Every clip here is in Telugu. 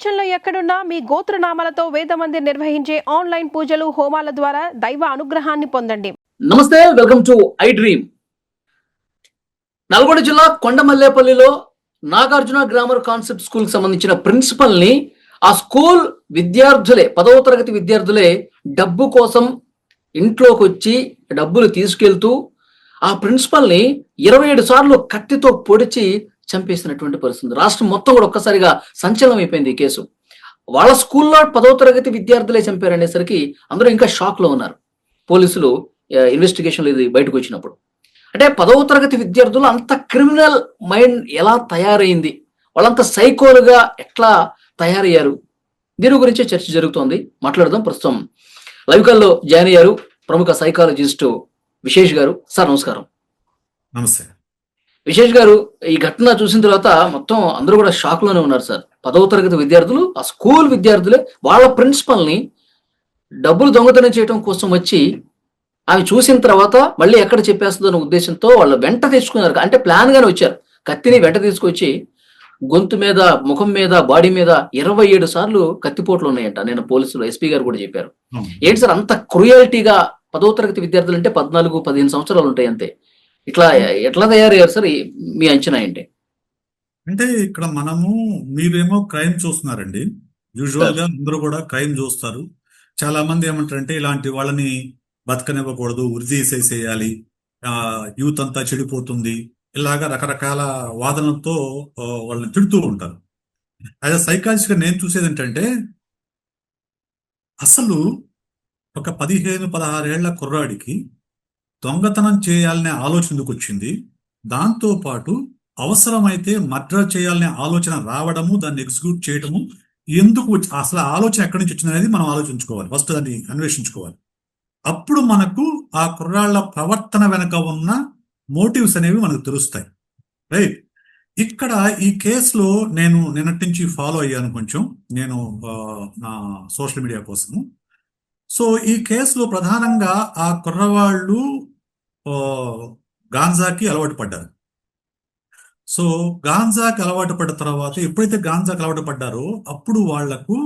ప్రపంచంలో ఎక్కడున్నా మీ గోత్రనామాలతో వేదమందిర్ నిర్వహించే ఆన్లైన్ పూజలు హోమాల ద్వారా దైవ అనుగ్రహాన్ని పొందండి. నమస్తే, welcome to I dream. Nalgonda జిల్లా కొండమల్లేపల్లిలో నాగార్జున గ్రామర్ కాన్సెప్ట్ స్కూల్ కి సంబంధించిన ప్రిన్సిపల్ ని ఆ స్కూల్ విద్యార్థులే 10వ తరగతి విద్యార్థులే డబ్బు కోసం ఇంట్లోకి వచ్చి డబ్బులు తీసుకెళ్తూ ఆ ప్రిన్సిపల్ ని 27 సార్లు కత్తితో పొడిచి చంపేసినటువంటి పరిస్థితి. రాష్ట్రం మొత్తం కూడా ఒక్కసారిగా సంచలనం అయిపోయింది ఈ కేసు. వాళ్ళ స్కూల్లో 10వ తరగతి విద్యార్థులే చంపారనేసరికి అందరూ ఇంకా షాక్ లో ఉన్నారు. పోలీసులు ఇన్వెస్టిగేషన్ ఇది బయటకు వచ్చినప్పుడు అంటే 10వ తరగతి విద్యార్థులు అంత క్రిమినల్ మైండ్ ఎలా తయారైంది, వాళ్ళంత సైకోలుగా ఎట్లా తయారయ్యారు, దీని గురించే చర్చ జరుగుతోంది. మాట్లాడదాం. ప్రస్తుతం లైవ్ కాల్లో జాయిన్ అయ్యారు ప్రముఖ సైకాలజిస్ట్ విశేష్ గారు. సార్ నమస్కారం. నమస్తే విశేష్ గారు, ఈ ఘటన చూసిన తర్వాత మొత్తం అందరూ కూడా షాక్ లోనే ఉన్నారు సార్. 10వ తరగతి విద్యార్థులు, ఆ స్కూల్ విద్యార్థులే వాళ్ళ ప్రిన్సిపల్ ని డబ్బులు దొంగతనం చేయడం కోసం వచ్చి ఆమె చూసిన తర్వాత మళ్ళీ ఎక్కడ చెప్పేస్తుందో అనే ఉద్దేశంతో వాళ్ళు వెంట తెచ్చుకున్నారు. అంటే ప్లాన్ గానే వచ్చారు. కత్తిని వెంట తీసుకొచ్చి గొంతు మీద, ముఖం మీద, బాడీ మీద 27 సార్లు కత్తిపోట్లు ఉన్నాయంట. నేను పోలీసులు ఎస్పీ గారు కూడా చెప్పారు. ఏంటి సార్ అంత క్రూయల్టీగా 10వ తరగతి విద్యార్థులు అంటే 14-15 సంవత్సరాలు ఉంటాయి అంతే. ఇట్లా ఎట్లా తయారయ్యారు సార్? మీ అంచనా ఏంటి? అంటే ఇక్కడ మీరేమో క్రైమ్ చూస్తున్నారండి. యూజువల్ గా అందరూ కూడా క్రైమ్ చూస్తారు. చాలా మంది ఏమంటారంటే ఇలాంటి వాళ్ళని బతకనివ్వకూడదు, ఉరి తీసేసేయాలి, యూత్ అంతా చెడిపోతుంది, ఇలాగా రకరకాల వాదనలతో వాళ్ళని తిడుతూ ఉంటారు. యాజ్ అ సైకాలజిస్ట్ గా నేను చూసేది ఏంటంటే అసలు ఒక 15-16 ఏళ్ల కుర్రాడికి దొంగతనం చేయాలనే ఆలోచన ఎందుకు వచ్చింది, దాంతో పాటు అవసరమైతే మర్డర్ చేయాలనే ఆలోచన రావడము, దాన్ని ఎగ్జిక్యూట్ చేయడము ఎందుకు అసలు ఆలోచన ఎక్కడి నుంచి వచ్చింది అనేది మనం ఆలోచించుకోవాలి. ఫస్ట్ దాన్ని అన్వేషించుకోవాలి. అప్పుడు మనకు ఆ కుర్రాళ్ల ప్రవర్తన వెనక ఉన్న మోటివ్స్ అనేవి మనకు తెలుస్తాయి. రైట్. ఇక్కడ ఈ కేసులో నేను నిన్నటి నుంచి ఫాలో అయ్యాను కొంచెం, నేను నా సోషల్ మీడియా కోసము. సో ఈ కేసులో ప్రధానంగా ఆ కుర్రవాళ్ళు గాంజాకి అలవాటు పడ్డారు. సో గాంజాకి అలవాటు పడ్డ తర్వాత ఎప్పుడైతే గాంజాకి అలవాటు పడ్డారో అప్పుడు వాళ్లకు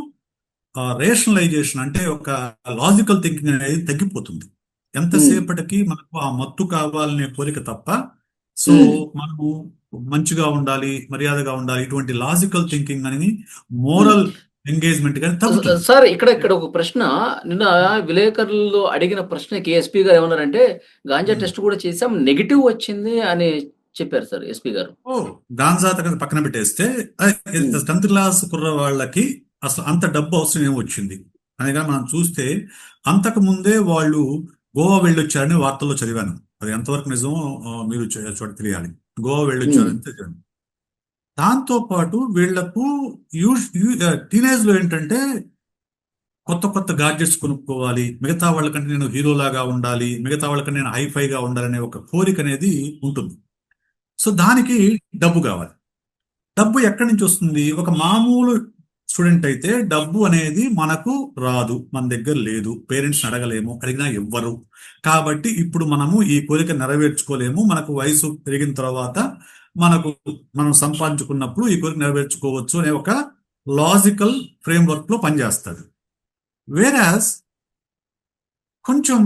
రేషనలైజేషన్ అంటే ఒక లాజికల్ థింకింగ్ అనేది తగ్గిపోతుంది. ఎంతసేపటికి మనకు ఆ మత్తు కావాలనే కోరిక తప్ప, సో మనము మంచిగా ఉండాలి, మర్యాదగా ఉండాలి, ఇటువంటి లాజికల్ థింకింగ్ అనేది మోరల్ ఎంగేజ్మెంట్ కానీ తగ్గుతుంది. సార్ ఇక్కడ ఒక ప్రశ్న, నిన్న విలేకరులు అడిగిన ప్రశ్నకి ఎస్పీ గారు ఏమన్నారంటే గాంజా టెస్ట్ కూడా చేసాం, నెగిటివ్ వచ్చింది అని చెప్పారు సార్ ఎస్పీ గారు. గాంజా పక్కన పెట్టేస్తే 10th క్లాస్ కుర్ర వాళ్ళకి అసలు అంత డబ్బు అవసరం ఏమొచ్చింది అనగా మనం చూస్తే అంతకు ముందే వాళ్ళు గోవా వెళ్ళొచ్చారని వార్తల్లో చదివాను. అది ఎంతవరకు నిజమో మీరు చోట తెలియాలి. గోవా వెళ్ళొచ్చారని చదివాను. దాంతో పాటు వీళ్లకు టీనేజ్ లో ఏంటంటే కొత్త కొత్త గాడ్జెట్స్ కొనుక్కోవాలి, మిగతా వాళ్ళకంటే నేను హీరోలాగా ఉండాలి, మిగతా వాళ్ళకంటే నేను హైఫైగా ఉండాలనే ఒక కోరిక అనేది ఉంటుంది. సో దానికి డబ్బు కావాలి. డబ్బు ఎక్కడి నుంచి వస్తుంది? ఒక మామూలు స్టూడెంట్ అయితే డబ్బు అనేది మనకు రాదు, మన దగ్గర లేదు, పేరెంట్స్ అడగలేము, అడిగినా ఇవ్వరు. కాబట్టి ఇప్పుడు మనము ఈ కోరిక నెరవేర్చుకోలేము. మనకు వయసు పెరిగిన తర్వాత మనం సంపాదించుకున్నప్పుడు ఈ కోరిక నెరవేర్చుకోవచ్చు అనే ఒక లాజికల్ ఫ్రేమ్వర్క్ లో పనిచేస్తుంది. వేరాస్ కొంచెం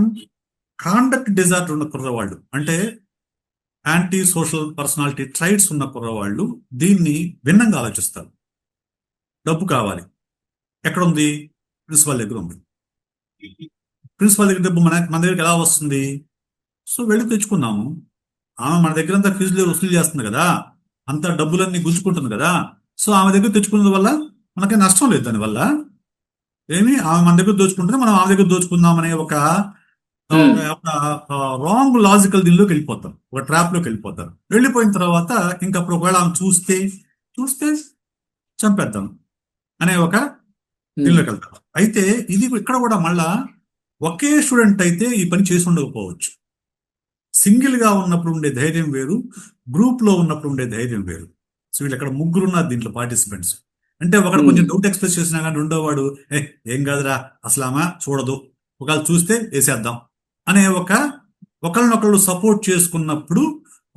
కాండక్ట్ డిజార్డర్ ఉన్న కుర్రవాళ్ళు, అంటే యాంటీ సోషల్ పర్సనాలిటీ ట్రైట్స్ ఉన్న కుర్రవాళ్ళు దీన్ని భిన్నంగా ఆలోచిస్తారు. డబ్బు కావాలి, ఎక్కడ ఉంది? ప్రిన్సిపల్ దగ్గర ఉంది. ప్రిన్సిపల్ దగ్గర డబ్బు మన దగ్గరికి ఎలా వస్తుంది? సో వెళ్ళి తెచ్చుకున్నాము. ఆమె మన దగ్గర అంతా ఫీజులు వసూలు చేస్తుంది కదా, అంత డబ్బులన్నీ గుంజుకుంటుంది కదా. సో ఆమె దగ్గర తెచ్చుకున్నది వల్ల మనకి నష్టం లేదు. దానివల్ల ఆమె మన దగ్గర దోచుకుంటుంది, మనం ఆమె దగ్గర దోచుకుందాం అనే ఒక రాంగ్ లాజికల్ దీనిలోకి వెళ్ళిపోతాం, ఒక ట్రాప్ లోకి వెళ్ళిపోతారు. వెళ్ళిపోయిన తర్వాత ఇంకప్పుడు ఒకవేళ ఆమె చూస్తే చంపేద్దాం అనే ఒక దీనిలోకి వెళ్తాం. అయితే ఇది ఇక్కడ కూడా మళ్ళా ఒకే స్టూడెంట్ అయితే ఈ పని చేసి ఉండకపోవచ్చు. సింగిల్ గా ఉన్నప్పుడు ఉండే ధైర్యం వేరు, గ్రూప్ లో ఉన్నప్పుడు ఉండే ధైర్యం వేరు. సో వీళ్ళు ఇక్కడ ముగ్గురు ఉన్నారు దీంట్లో పార్టిసిపెంట్స్. అంటే ఒకడు కొంచెం డౌట్ ఎక్స్ప్రెస్ చేసినా కానీ రెండో వాడు ఏం కాదురా అసలు ఆమె చూడదు, ఒకవేళ చూస్తే వేసేద్దాం అనే ఒకరినొకళ్ళు సపోర్ట్ చేసుకున్నప్పుడు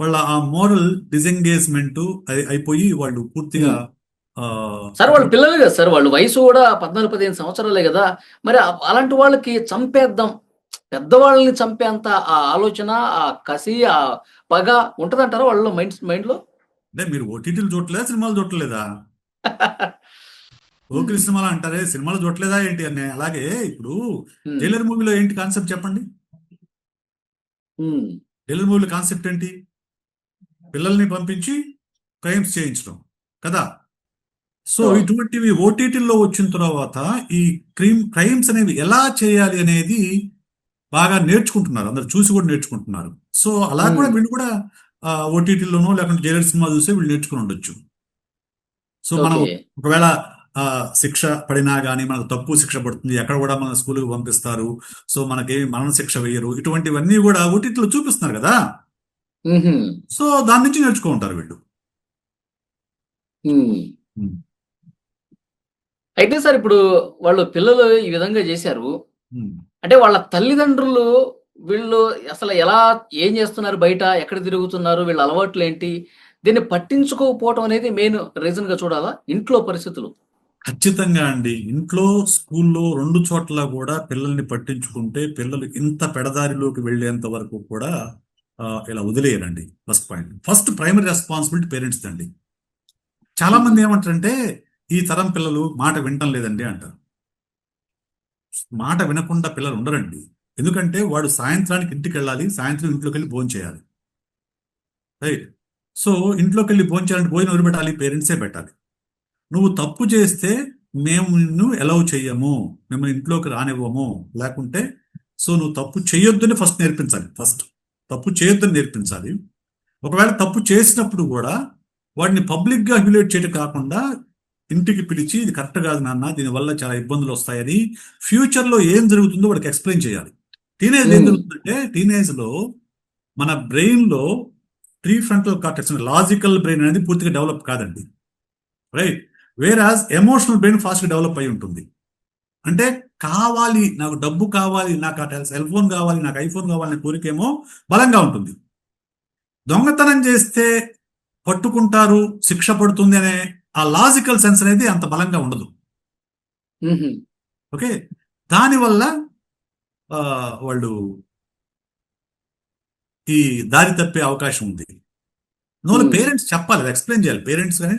వాళ్ళ ఆ మోరల్ డిసెంగేజ్మెంట్ అయిపోయి వాళ్ళు పూర్తిగా సార్ వాళ్ళు పిల్లలు కదా సార్, వాళ్ళు వయసు కూడా 14-15 సంవత్సరాలే కదా. మరి అలాంటి వాళ్ళకి చంపేద్దాం, పెద్దవాళ్ళని చంపేంత ఆ ఆలోచన, ఆ కసి, ఆ పగ ఉంటదంటారా వాళ్ళ మైండ్లో? అంటే మీరు ఓటీటీలు చూడలేదా, సినిమాలు చూడలేదా? ఓకిరి సినిమాలు అంటారే, సినిమాలు చూడలేదా ఏంటి అని. అలాగే ఇప్పుడు జైలర్ మూవీలో ఏంటి కాన్సెప్ట్ చెప్పండి? జైలర్ మూవీలో కాన్సెప్ట్ ఏంటి? పిల్లల్ని పంపించి క్రైమ్స్ చేయించడం కదా. సో ఇటువంటివి ఓటీటీల్లో వచ్చిన తర్వాత ఈ క్రైమ్స్ అనేవి ఎలా చేయాలి అనేది బాగా నేర్చుకుంటున్నారు, అందరు చూసి కూడా నేర్చుకుంటున్నారు. సో అలా కూడా వీళ్ళు కూడా ఓటీటీలోనో లేకుంటే జైలర్ సినిమా చూసే వీళ్ళు నేర్చుకుని ఉండొచ్చు. సో మనం ఒకవేళ శిక్ష పడినా కానీ మనకు తప్పు శిక్ష పడుతుంది, ఎక్కడ కూడా మన స్కూల్కి పంపిస్తారు, సో మనకి మరణ శిక్ష వేయరు, ఇటువంటివన్నీ కూడా ఓటీటీలో చూపిస్తున్నారు కదా. సో దాని నుంచి నేర్చుకుంటారు వీళ్ళు. అయితే సార్ ఇప్పుడు వాళ్ళు పిల్లలు ఈ విధంగా చేశారు అంటే వాళ్ళ తల్లిదండ్రులు వీళ్ళు అసలు ఎలా, ఏం చేస్తున్నారు, బయట ఎక్కడ తిరుగుతున్నారు, వీళ్ళ అలవాట్లు ఏంటి, దీన్ని పట్టించుకోకపోవడం అనేది మెయిన్ రీజన్ గా చూడాలా ఇంట్లో పరిస్థితులు? ఖచ్చితంగా అండి. ఇంట్లో, స్కూల్లో 2 చోట్ల కూడా పిల్లల్ని పట్టించుకుంటే పిల్లలు ఇంత పెడదారిలోకి వెళ్ళేంత వరకు కూడా ఇలా వదిలేయరండి. First point. First primary responsibility parents అండి. చాలా మంది ఏమంటారంటే ఈ తరం పిల్లలు మాట వినటం లేదండి అంటారు. మాట వినకుండా పిల్లలు ఉండరండి. ఎందుకంటే వాడు సాయంత్రానికి ఇంటికి వెళ్ళాలి, సాయంత్రం ఇంట్లోకి వెళ్ళి భోజనం చేయాలి, రైట్? సో ఇంట్లోకి వెళ్ళి భోజనం చేయాలంటే భోజనం ఎవరు పెట్టాలి? పేరెంట్సే పెట్టాలి. నువ్వు తప్పు చేస్తే మేము నిన్ను ఎలవ్ చెయ్యము, మిమ్మల్ని ఇంట్లోకి రానివ్వము, లేకుంటే సో నువ్వు తప్పు చేయొద్దని ఫస్ట్ నేర్పించాలి. ఫస్ట్ తప్పు చేయొద్దని నేర్పించాలి. ఒకవేళ తప్పు చేసినప్పుడు కూడా వాడిని పబ్లిక్గా హ్యూమిలేట్ చేయడం కాకుండా ఇంటికి పిలిచి ఇది కరెక్ట్ కాదు నాన్న, దీనివల్ల చాలా ఇబ్బందులు వస్తాయని ఫ్యూచర్లో ఏం జరుగుతుందో వాడికి ఎక్స్ప్లెయిన్ చేయాలి. టీనేజ్ ఏం జరుగుతుందంటే టీనేజ్లో మన బ్రెయిన్లో ప్రీఫ్రంటల్ కార్టెక్స్, లాజికల్ బ్రెయిన్ అనేది పూర్తిగా డెవలప్ కాదండి, రైట్? వేరాజ్ ఎమోషనల్ బ్రెయిన్ ఫాస్ట్గా డెవలప్ అయి ఉంటుంది. అంటే కావాలి, నాకు డబ్బు కావాలి, నాకు ఆ సెల్ ఫోన్ కావాలి, నాకు ఐఫోన్ కావాలనే కోరికేమో బలంగా ఉంటుంది. దొంగతనం చేస్తే పట్టుకుంటారు, శిక్ష పడుతుంది అనే ఆ లాజికల్ సెన్స్ అనేది అంత బలంగా ఉండదు. ఓకే, దానివల్ల వాళ్ళు ఈ దారి తప్పే అవకాశం ఉంది. పేరెంట్స్ చెప్పాలి, ఎక్స్ప్లెయిన్ చేయాలి. పేరెంట్స్ కానీ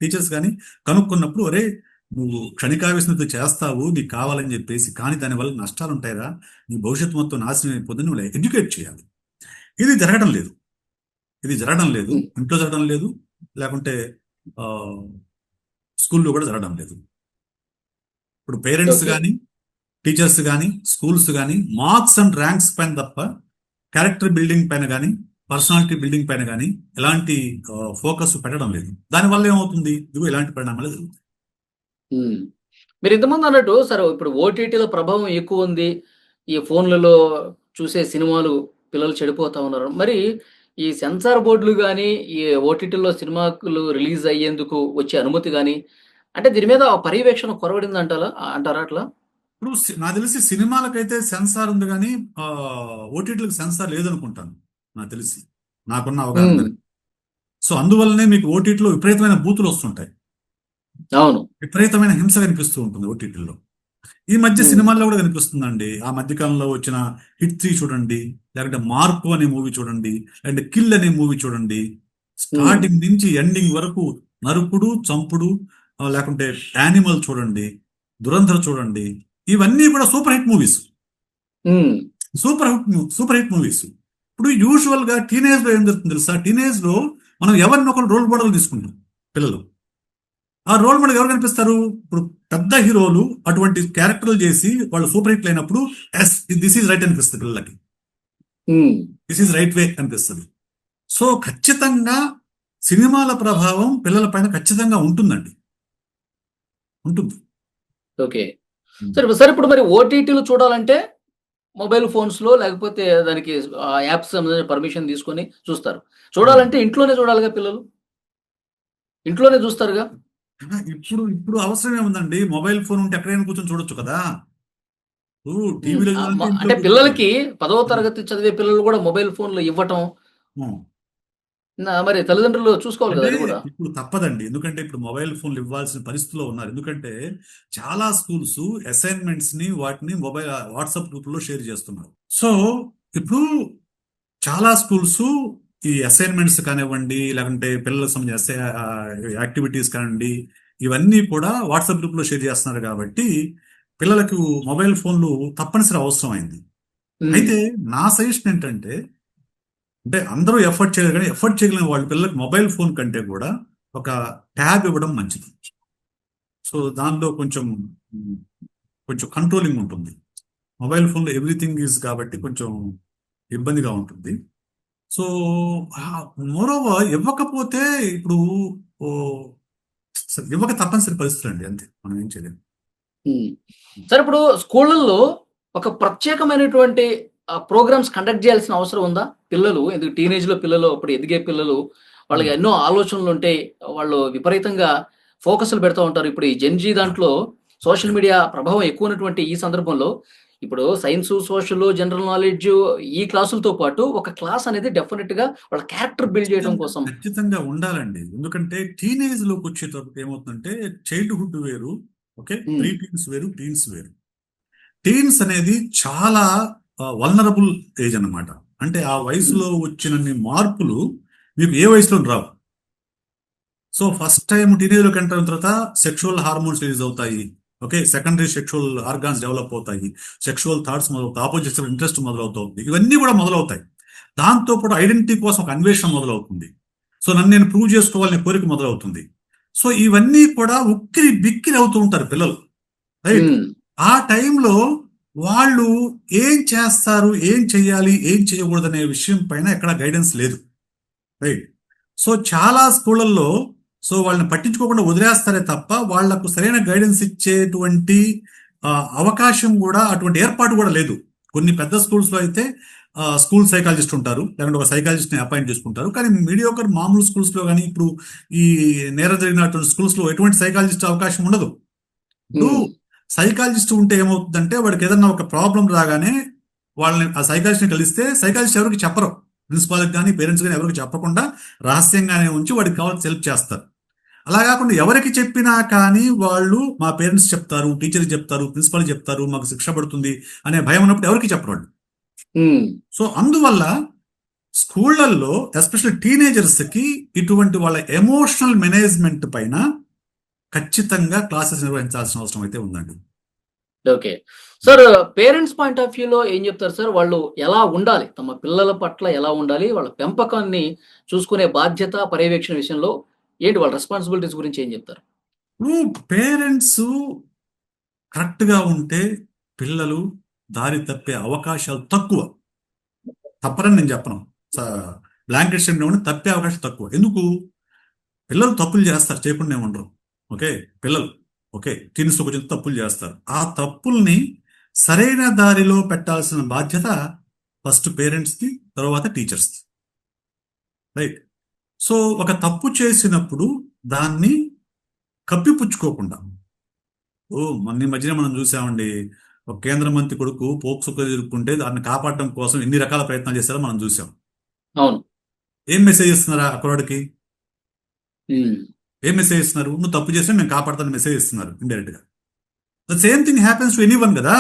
టీచర్స్ కానీ కనుక్కున్నప్పుడు, అరే నువ్వు క్షణికావేశంతో చేస్తావు, నీకు కావాలని చెప్పేసి, కానీ దానివల్ల నష్టాలు ఉంటాయిరా, నీ భవిష్యత్తు మొత్తం నాశనం అయిపోతుంది, నువ్వు ఎడ్యుకేట్ చేయాలి. ఇది జరగడం లేదు, ఇంట్లో జరగడం లేదు, లేకుంటే స్కూల్లో కూడా జరగడం లేదు. ఇప్పుడు పేరెంట్స్ కానీ టీచర్స్ కానీ స్కూల్స్ కానీ మార్క్స్ అండ్ ర్యాంక్స్ పైన తప్ప క్యారెక్టర్ బిల్డింగ్ పైన కానీ పర్సనాలిటీ బిల్డింగ్ పైన కానీ ఎలాంటి ఫోకస్ పెట్టడం లేదు. దానివల్ల ఏమవుతుంది? ఇదిగో ఇలాంటి పరిణామాలు జరుగుతాయి. మీరు ఇంతమంది అన్నట్టు సరే, ఇప్పుడు ఓటీటీలో ప్రభావం ఎక్కువ ఉంది, ఈ ఫోన్లలో చూసే సినిమాలు పిల్లలు చెడిపోతా ఉన్నారు. మరి ఈ సెన్సార్ బోర్డులు కానీ, ఈ ఓటీటీలో సినిమాలు రిలీజ్ అయ్యేందుకు వచ్చే అనుమతి కానీ, అంటే దీని మీద పర్యవేక్షణ కొరవడింది అంటారా అట్లా? ఇప్పుడు నాకు తెలిసి సినిమాలకైతే సెన్సార్ ఉంది, కానీ ఓటీటీలకు సెన్సార్ లేదనుకుంటాను నాకు తెలిసి, నాకున్న అవగాహన. సో అందువల్లనే మీకు ఓటీటీలో విపరీతమైన బూతులు వస్తుంటాయి, అవును, విపరీతమైన హింస కనిపిస్తూ ఉంటుంది ఓటీటీలో. ఈ మధ్య సినిమాల్లో కూడా కనిపిస్తుందండి. ఆ మధ్యకాలంలో వచ్చిన హిట్ 3 చూడండి, లేకుంటే మార్పు అనే మూవీ చూడండి, లేకుంటే కిల్ అనే మూవీ చూడండి. స్టార్టింగ్ నుంచి ఎండింగ్ వరకు నరుకుడు, చంపుడు, లేకుంటే యానిమల్ చూడండి, దురంధర్ చూడండి, ఇవన్నీ కూడా super hit movies. Super hit movies. ఇప్పుడు యూజువల్ గా టీనేజ్ లో ఏం జరుగుతుంది తెలుసా? టీనేజ్ లో మనం ఎవరిని ఒకరు రోల్ మోడల్ తీసుకుంటాం పిల్లలు. ఆ రోల్ మోడల్ ఎవరు కనిపిస్తారు? ఇప్పుడు పెద్ద హీరోలు అటువంటి క్యారెక్టర్లు చేసి వాళ్ళు సూపర్ హిట్లు అయినప్పుడు దిస్ ఈజ్ రైట్ అనిపిస్తుంది పిల్లలకి, దిస్ ఈజ్ రైట్ వే అనిపిస్తుంది. సో ఖచ్చితంగా సినిమాల ప్రభావం పిల్లల పైన ఖచ్చితంగా ఉంటుందండి, ఉంటుంది. ఓకే, సరే ఇప్పుడు మరి ఓటీటీలు చూడాలంటే మొబైల్ ఫోన్స్ లో, లేకపోతే దానికి యాప్స్ పర్మిషన్ తీసుకొని చూస్తారు. చూడాలంటే ఇంట్లోనే చూడాలిగా పిల్లలు, ఇంట్లోనే చూస్తారుగా. ఇప్పుడు అవసరం ఏముందండి? మొబైల్ ఫోన్ ఉంటే ఎక్కడైనా కూర్చొని చూడొచ్చు కదా. టీవీలో అంటే పిల్లలకి 10వ తరగతి చదివే పిల్లలు కూడా మొబైల్ ఫోన్లు ఇవ్వటం, మరి తల్లిదండ్రులు చూసుకోవాలి కదా అంటే అది కూడా. ఇప్పుడు తప్పదండి, ఎందుకంటే ఇప్పుడు మొబైల్ ఫోన్లు ఇవ్వాల్సిన పరిస్థితిలో ఉన్నారు. ఎందుకంటే చాలా స్కూల్స్ అసైన్మెంట్స్ ని వాటిని మొబైల్ వాట్సాప్ గ్రూప్ లో షేర్ చేస్తున్నారు. సో ఇప్పుడు చాలా స్కూల్స్ ఈ అసైన్మెంట్స్ కానివ్వండి, లేకుంటే పిల్లలకు సంబంధించిన యాక్టివిటీస్ కానివ్వండి, ఇవన్నీ కూడా వాట్సాప్ గ్రూప్ లో షేర్ చేస్తున్నారు. కాబట్టి పిల్లలకు మొబైల్ ఫోన్లు తప్పనిసరి అవసరం అయింది. అయితే నా సజెషన్ ఏంటంటే, అంటే అందరూ ఎఫర్ట్ చేయరు, కానీ ఎఫర్ట్ చేయగలిగిన వాళ్ళ పిల్లలకు మొబైల్ ఫోన్ కంటే కూడా ఒక ట్యాబ్ ఇవ్వడం మంచిది. సో దానిలో కొంచెం కొంచెం కంట్రోలింగ్ ఉంటుంది. మొబైల్ ఫోన్లో ఎవ్రీథింగ్ ఈజ్ కాబట్టి కొంచెం ఇబ్బందిగా ఉంటుంది. సో మోరోవర్ ఇవ్వకపోతే ఇప్పుడు ఓ, ఇవ్వక తప్పనిసరి పరిస్థితులు అండి, అంతే, మనం ఏం చేయలేము. సరే, ఇప్పుడు స్కూళ్ళల్లో ఒక ప్రత్యేకమైనటువంటి ప్రోగ్రామ్స్ కండక్ట్ చేయాల్సిన అవసరం ఉందా? పిల్లలు ఎందుకు టీనేజ్ లో పిల్లలు, అప్పుడు ఎదిగే పిల్లలు, వాళ్ళకి ఎన్నో ఆలోచనలు ఉంటాయి, వాళ్ళు విపరీతంగా ఫోకస్లు పెడతా ఉంటారు. ఇప్పుడు ఈ జెన్జీ దాంట్లో సోషల్ మీడియా ప్రభావం ఎక్కువ ఉన్నటువంటి ఈ సందర్భంలో ఇప్పుడు సైన్స్, సోషల్, జనరల్ నాలెడ్జ్ ఈ క్లాసులతో పాటు ఒక క్లాస్ అనేది డెఫినెట్ గా వాళ్ళ క్యారెక్టర్ బిల్డ్ చేయడం కోసం ఖచ్చితంగా ఉండాలండి. ఎందుకంటే టీనేజ్ లోకి వచ్చేటప్పుడు ఏమవుతుందంటే చైల్డ్హుడ్ వేరు, ఓకే, ప్రీ టీన్స్ వేరు, టీన్స్ వేరు. టీన్స్ అనేది చాలా వల్నరబుల్ ఏజ్ అన్నమాట. అంటే ఆ వయసులో వచ్చినన్ని మార్పులు మీకు ఏ వయసులో రావు. సో ఫస్ట్ టైం టీనేజ్లోకి ఎంటర్ అయిన తర్వాత సెక్షువల్ హార్మోన్స్ రిలీజ్ అవుతాయి, okay, secondary sexual organs develop అవుతాయి, సెక్షువల్ థాట్స్ మొదలవుతాయి, ఆపోజిట్ ఇంట్రెస్ట్ మొదలవుతుంది, ఇవన్నీ కూడా మొదలవుతాయి. దాంతో పాటు ఐడెంటిటీ కోసం ఒక అన్వేషణ మొదలవుతుంది. సో నన్ను నేను ప్రూవ్ చేసుకోవాలనే కోరిక మొదలవుతుంది. సో ఇవన్నీ కూడా ఉక్కిరి బిక్కిరి అవుతూ ఉంటారు పిల్లలు, రైట్? ఆ టైంలో వాళ్ళు ఏం చేస్తారు, ఏం చెయ్యాలి, ఏం చేయకూడదు అనే విషయం పైన ఎక్కడ గైడెన్స్ లేదు, రైట్? సో చాలా స్కూళ్ళల్లో సో వాళ్ళని పట్టించుకోకుండా వదిలేస్తారే తప్ప వాళ్లకు సరైన గైడెన్స్ ఇచ్చేటువంటి అవకాశం కూడా, అటువంటి ఏర్పాటు కూడా లేదు. కొన్ని పెద్ద స్కూల్స్ లో అయితే స్కూల్ సైకాలజిస్ట్ ఉంటారు, లేకుంటే ఒక సైకాలజిస్ట్ ని అపాయింట్ చేసుకుంటారు. కానీ మీడియోకర్ మామూలు స్కూల్స్ లో కానీ, ఇప్పుడు ఈ నేరం జరిగినటువంటి స్కూల్స్ లో ఎటువంటి సైకాలజిస్ట్ అవకాశం ఉండదు. ఇప్పుడు సైకాలజిస్ట్ ఉంటే ఏమవుతుందంటే వాడికి ఏదన్నా ఒక ప్రాబ్లం రాగానే వాళ్ళని ఆ సైకాలజిస్ట్ని కలిస్తే సైకాలజిస్ట్ ఎవరికి చెప్పరు, ప్రిన్సిపాల్కి కానీ పేరెంట్స్ కానీ ఎవరికి చెప్పకుండా రహస్యంగానే ఉంచి వాడికి కావాల్సి హెల్ప్ చేస్తారు. అలా కాకుండా ఎవరికి చెప్పినా కానీ వాళ్ళు మా పేరెంట్స్ చెప్తారు, టీచర్కి చెప్తారు, ప్రిన్సిపాల్కి చెప్తారు, మాకు శిక్ష పడుతుంది అనే భయం ఉన్నప్పుడు ఎవరికి చెప్పరు వాళ్ళు. సో అందువల్ల స్కూళ్లలో ఎస్పెషల్లీ టీనేజర్స్ కి ఇటువంటి వాళ్ళ ఎమోషనల్ మేనేజ్మెంట్ పైన ఖచ్చితంగా క్లాసెస్ నిర్వహించాల్సిన అవసరం అయితే ఉందండి. Okay sir, parents point of వ్యూలో ఏం చెప్తారు సార్? వాళ్ళు ఎలా ఉండాలి, తమ పిల్లల పట్ల ఎలా ఉండాలి, వాళ్ళ పెంపకాన్ని చూసుకునే బాధ్యత, పర్యవేక్షణ విషయంలో ఏంటి వాళ్ళ రెస్పాన్సిబిలిటీస్ గురించి ఏం చెప్తారు? పేరెంట్స్ కరెక్ట్ గా ఉంటే పిల్లలు దారి తప్పే అవకాశాలు తక్కువ. తప్పరని నేను చెప్పను, బ్లాంకెట్ స్టేట్మెంట్ తప్పే అవకాశం తక్కువ. ఎందుకు? పిల్లలు తప్పులు చేస్తారు, చేయకుండా ఏమంటారు, ఓకే, పిల్లలు ఓకే టీన్స్ కొంచెం తప్పులు చేస్తారు. ఆ తప్పుల్ని సరైన దారిలో పెట్టాల్సిన బాధ్యత ఫస్ట్ పేరెంట్స్కి, తర్వాత టీచర్స్కి, రైట్? సో ఒక తప్పు చేసినప్పుడు దాన్ని కప్పిపుచ్చుకోకుండా, మొన్న మధ్యన మనం చూసామండి, ఒక కేంద్ర మంత్రి కొడుకు పోక్సో ఎదుర్కొంటే దాన్ని కాపాడడం కోసం ఎన్ని రకాల ప్రయత్నాలు చేశారో మనం చూసాం. అవును. ఏం మెసేజ్ ఇస్తున్నారా అక్కడికి? ఏం మెసేజ్ ఇస్తున్నారు? నువ్వు తప్పు చేసినా మేము కాపాడుతాను మెసేజ్ ఇస్తున్నారు ఇండైరెక్ట్ గా. The same thing happens to anyone కదా.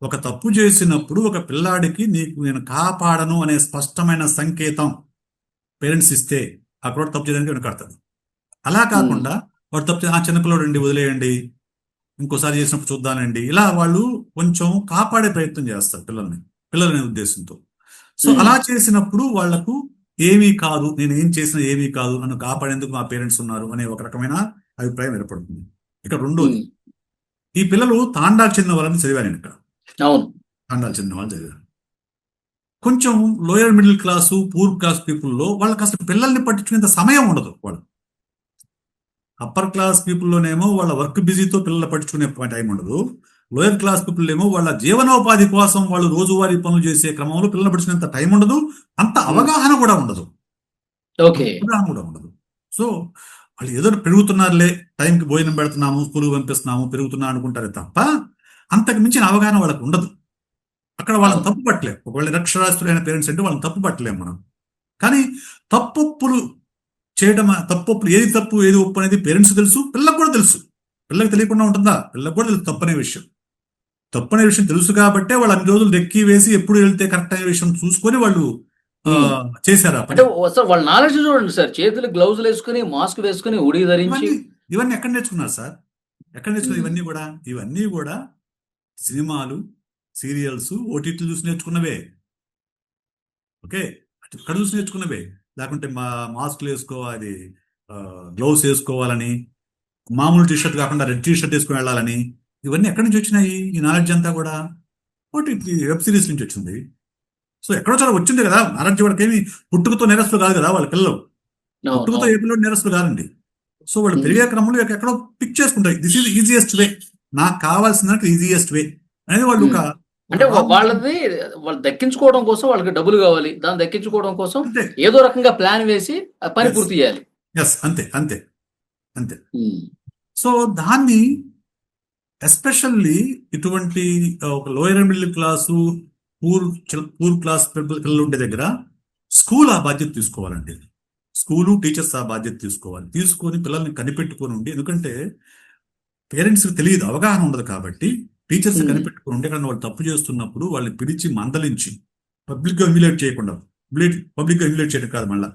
ఒక తప్పు చేసినప్పుడు ఒక పిల్లాడికి నీకు నేను కాపాడను అనే స్పష్టమైన సంకేతం పేరెంట్స్ ఇస్తే అక్కడ తప్పు చేయడానికి వెనకాడతాడు. అలా కాకుండా వాడు తప్పు చిన్నపిల్లడు అండి వదిలేయండి, ఇంకోసారి చేసినప్పుడు చూద్దానండి, ఇలా వాళ్ళు కొంచెం కాపాడే ప్రయత్నం చేస్తారు పిల్లలనే ఉద్దేశంతో. సో అలా చేసినప్పుడు వాళ్లకు ఏమీ కాదు, నేను ఏం చేసినా ఏమీ కాదు, నన్ను కాపాడేందుకు మా పేరెంట్స్ ఉన్నారు అనే ఒక రకమైన అభిప్రాయం ఏర్పడుతుంది. ఇక రెండోది, ఈ పిల్లలు తాండాకు చెందిన వాళ్ళని చదివాను నేను ఇక్కడ. అవును, తాండాకు చెందిన వాళ్ళు చదివాను. కొంచెం lower middle class, poor class పీపుల్లో వాళ్ళకి అసలు పిల్లల్ని పట్టించుకునేంత సమయం ఉండదు. వాళ్ళు అప్పర్ క్లాస్ పీపుల్లోనేమో వాళ్ళ వర్క్ బిజీతో పిల్లలు పట్టించుకునే టైం ఉండదు. లోయర్ క్లాస్ పీపుల్ ఏమో వాళ్ళ జీవనోపాధి కోసం వాళ్ళు రోజువారీ పనులు చేసే క్రమంలో పిల్లలు పట్టించుకునేంత టైం ఉండదు, అంత అవగాహన కూడా ఉండదు. సో వాళ్ళు ఏదో పెరుగుతున్నారులే, టైంకి భోజనం పెడుతున్నాము, స్కూల్ పంపిస్తున్నాము, పెరుగుతున్నా అనుకుంటారే తప్ప అంతకు మించిన అవగాహన వాళ్ళకు ఉండదు. అక్కడ వాళ్ళని తప్పు పట్టలేము. ఒకవేళ నిరక్షరాస్యులైన పేరెంట్స్ అంటే వాళ్ళని తప్పు పట్టలేము మనం. కానీ తప్పొప్పులు చేయడం, తప్పొప్పులు ఏది తప్పు ఏది ఒప్పు అనేది పేరెంట్స్ తెలుసు, పిల్లలకు కూడా తెలుసు. పిల్లలకు తెలియకుండా ఉంటుందా? పిల్లలకు కూడా తెలుసు తప్పనే విషయం. తప్పనే విషయం తెలుసు కాబట్టే వాళ్ళు అన్ని రోజులు డెక్కి వేసి ఎప్పుడు వెళ్తే కరెక్ట్ అనే విషయం చూసుకొని వాళ్ళు చేశారు. అంటే సార్ వాళ్ళ నాలెడ్జ్ చూడండి సార్, చేతులు గ్లౌజులు వేసుకుని మాస్క్ వేసుకుని ఉడి ధరించి ఇవన్నీ ఎక్కడ నేర్చుకున్నారు సార్? ఎక్కడ నేర్చుకున్నారు ఇవన్నీ కూడా సినిమాలు, సీరియల్స్, ఓటీటీలు చూసి నేర్చుకున్నవే. ఓకే, అక్కడ చూసి నేర్చుకున్నవే. లేకుంటే మాస్క్లు వేసుకోవాలి, గ్లౌస్ వేసుకోవాలని, మామూలు టీషర్ట్ కాకుండా రెడ్ టీషర్ట్ వేసుకుని వెళ్ళాలని, ఇవన్నీ ఎక్కడి నుంచి వచ్చినాయి? ఈ నాలెడ్జ్ అంతా కూడా ఓటీటీ వెబ్ సిరీస్ నుంచి వచ్చింది. సో ఎక్కడో చాలా వచ్చింది కదా నాలెడ్జ్. వాళ్ళకి ఏమి పుట్టుకతో నేరస్తులు కాదు కదా వాళ్ళ పిల్లలు. పుట్టుకతో ఏ పిల్లలు నేరస్తులు కాదండి. సో వాళ్ళు పెరిగే క్రమంలో ఎక్కడో పిక్ చేసుకుంటారు. దిస్ ఈజ్ ఈజియెస్ట్ వే, నాకు కావాల్సిన ఈజియెస్ట్ వే అనేది వాళ్ళు ఒక అంటే వాళ్ళది వాళ్ళు దక్కించుకోవడం కోసం, వాళ్ళకి డబ్బులు కావాలి, దాన్ని దక్కించుకోవడం కోసం ఏదో రకంగా ప్లాన్ వేసి పని పూర్తి చేయాలి. అంతే అంతే అంతే. సో దాన్ని ఎస్పెషల్లీ ఇటువంటి ఒక lower middle class, poor class పిల్లలు ఉండే దగ్గర స్కూల్ ఆ బాధ్యత తీసుకోవాలండి. స్కూలు, టీచర్స్ ఆ బాధ్యత తీసుకోవాలి. తీసుకొని పిల్లల్ని కనిపెట్టుకొని ఉండి, ఎందుకంటే పేరెంట్స్కి తెలియదు, అవగాహన ఉండదు కాబట్టి టీచర్స్ కనిపెట్టుకుని ఉంటే వాళ్ళు తప్పు చేస్తున్నప్పుడు వాళ్ళని పిలిచి మందలించి, పబ్లిక్గా హ్యూమిలేట్ చేయకుండా, పబ్లిక్గా హ్యూమిలేట్ చేయడం కాదు, మళ్ళీ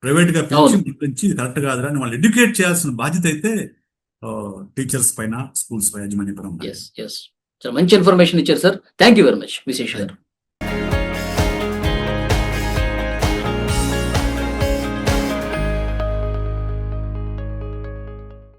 ప్రైవేట్గా పిలిచి మందలించి కరెక్ట్ కాదురా అని వాళ్ళు ఎడ్యుకేట్ చేయాల్సిన బాధ్యత అయితే టీచర్స్ పైన, స్కూల్స్ పైన, యాజమాన్య పైన. మంచి ఇన్ఫర్మేషన్ ఇచ్చారు sir. Thank you very much Vishesh గారు.